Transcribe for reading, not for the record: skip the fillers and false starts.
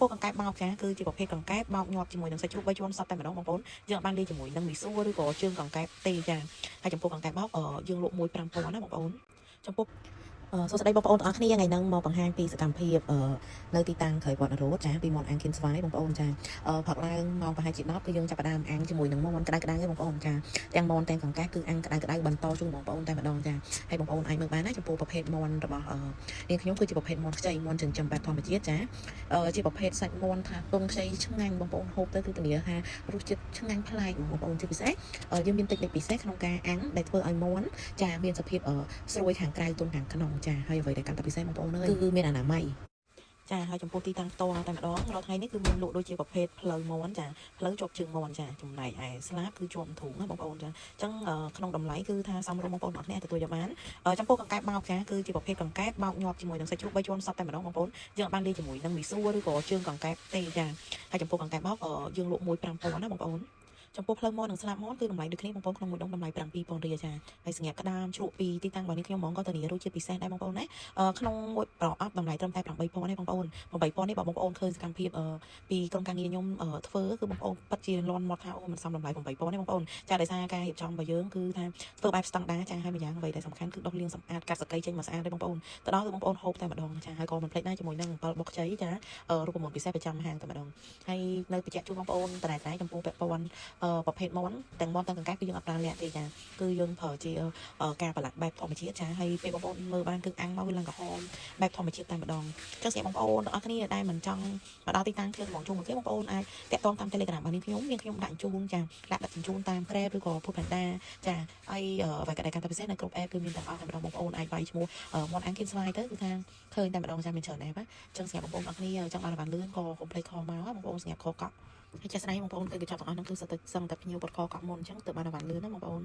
ពូកង្កែបបោកចាគឺជាប្រភេទកង្កែបបោកញាប់ជាមួយនឹងសាច់ជ្រូក3ជាន់សពតែម្ដងបងប្អូនយើងបានលាយជាមួយនឹងមីសួរឬក៏ជើងកង្កែបទេចាហើយចំពោះកង្កែបបោកយើងលក់មួយ5000ណាបងប្អូនចំពោះសួស្តីបងប្អូនទាំងអស់គ្នាថ្ងៃហ្នឹងមកបង្ហាញពីសកម្មភាពនៅទីតាំងក្រោយវត្តនរោតចាពីមាន់អាំងគៀនស្វាយបងប្អូនចាផឹកឡើងមកប្រហែលជា10គឺយើងចាប់ផ្ដើមអាំងជាមួយនឹងមាន់ក្តៅៗទេបងប្អូនចាទាំងមាន់ទាំងកង្កែបគឺអាំងក្តៅៗបន្តជូនបងប្អូនតែម្ដងចាហើយបងប្អូនអាចមើលបានណាចំពោះប្រភេទមាន់របស់នាងខ្ញុំគឺជាប្រភេទមាន់ខ្ចីមាន់ចិញ្ចឹមបែបធម្មជាតិចាជាប្រភេទសាច់មាន់ថាពងខ្ចីឆ្ងាញ់បងប្អូនហូបទៅគឺធានាថារសជាតិឆ្ងាញ់ប្លែកបងប្អូនជាពិសេសយើងមានតិចនិចពិសេសក្នុងការអាំងដែលធ្វើឲ្យមាន់ចាមានសភាពស្រួយខាងក្រៅទន់ខាងក្នុងចាហើយអ្វីដែលកាន់តែពិសេសបងប្អូនគឺមានអនាម័យចាហើយចំពោះទីតាំងផ្ទាល់តែម្ដងរាល់ថ្ងៃនេះគឺមានលក់ដូចជាប្រភេទផ្លូវមាន់ចាផ្លូវជាប់ជើងមាន់ចាចំណែកឯស្លាបគឺជាប់ធុងណាបងប្អូនចាអញ្ចឹងក្នុងតម្លៃគឺថាសមរម្យបងប្អូនអរគ្នាទទួលយកបានចំពោះកង្កែបបោកចាគឺជាប្រភេទកង្កែបបោកញាប់ជាមួយនឹងសាច់ជ្រូក3ជាន់សពតែម្ដងបងប្អូនយើងបានលាយជាមួយនឹងមីសួរឬក៏ជើងកង្កែបទេចាហើយចំពោះកង្កែបបោកយើងលក់មួយ5000ណាបងប្អូនចំពោះផ្លូវមាន់និងស្លាបមាន់គឺតម្លៃដូចគ្នាបងប្អូនក្នុងមួយដុំតម្លៃ7000រៀលចាហើយសម្រាប់ក្តាមជ្រក់ពីទីតាំងរបស់នេះខ្ញុំហ្មងក៏ធានារសជាតិពិសេសដែរបងប្អូនណាក្នុងមួយប្រអប់តម្លៃត្រឹមតែ8000ទេបងប្អូន8000នេះបើបងប្អូនឃើញសកម្មភាពពីក្រុមការងារខ្ញុំធ្វើគឺបងប្អូនពិតជាលន់មាត់ថាអូមិនសមតម្លៃ8000ទេបងប្អូនចាដោយសារការរៀបចំរបស់យើងគឺថាធ្វើបែបស្តង់ដារចាហើយម្យ៉ាងអ្វីដែលសំខាន់គឺដុសលាងសម្អាតកាត់សកលចេញមកស្អាតទេបងប្អូនទៅដល់គឺបងប្អូនហូបតែម្ដងចាហើយក៏មិនភ្លេចដែរជាមួយនឹងអំបិលបុកខ្ចីចារូបមន្តពិសេសប្រចាំហាងតែម្ដងហើយនៅបញ្ជាក់ជូនបងប្អូនតែចំពោះពាក់ព័ន្ធប្រភេទមាន់ទាំងមាន់ទាំងកង្កែបគឺយើងអត់ប្រើលក្ខទេចាគឺយើងប្រើជាការប្រឡាក់បែបធម្មជាតិចាហើយពេលបងប្អូនមើលបានគឺអាំងមកវាឡើងក្រហមបែបធម្មជាតិតែម្ដងអញ្ចឹងសម្រាប់បងប្អូនទាំងអស់គ្នាដែលមិនចង់មកដល់ទីតាំងធ្វើបងជុំមួយគេបងប្អូនអាចតាក់ទងតាម Telegram របស់នាងខ្ញុំដាក់ជូនចាដាក់ជូនតាម Grab ឬក៏ Foodpanda ចាហើយអ្វីក៏ដែលកាន់តែពិសេសនៅគ្រប់ app គឺមានទាំងអស់តែម្ដងបងប្អូនអាចវាយឈ្មោះមាន់អាំងគៀនស្វាយទៅគឺថាឃើញតែម្ដងចាមានច្រើនដែរបាទអញ្ចឹងសម្រាប់បងប្អូនទាំងអស់គ្នាចង់បានបានលឿនក៏កុំភ្លេចខលមកបងប្អូនសម្រាប់ខកកក់ហើយចាស់ស្ដីបងប្អូនគឺចប់ទាំងអស់ហ្នឹងគឺសឹងតែភ្ញៀវបត់ខកក់មុនអញ្ចឹងទៅបានបានលឿនណាបងប្អូន